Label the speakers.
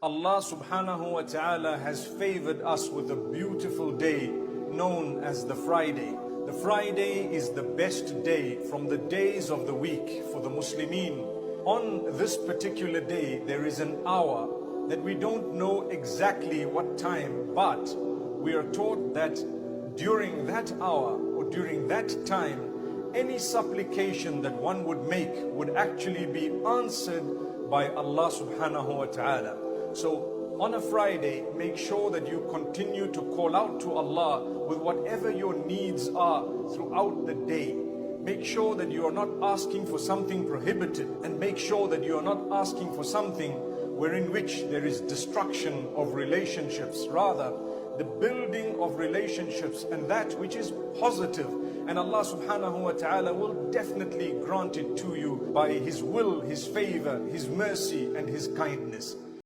Speaker 1: Allah subhanahu wa ta'ala has favored us with a beautiful day known as the Friday. The Friday is the best day from the days of the week for the Muslimin. On this particular day, there is an hour that we don't know exactly what time, but we are taught that during that hour or during that time, any supplication that one would make would actually be answered by Allah subhanahu wa ta'ala. So on a Friday, make sure that you continue to call out to Allah with whatever your needs are throughout the day. Make sure that you are not asking for something prohibited, and make sure that you are not asking for something wherein which there is destruction of relationships. Rather, the building of relationships and that which is positive. And Allah subhanahu wa ta'ala will definitely grant it to you by His will, His favor, His mercy and His kindness.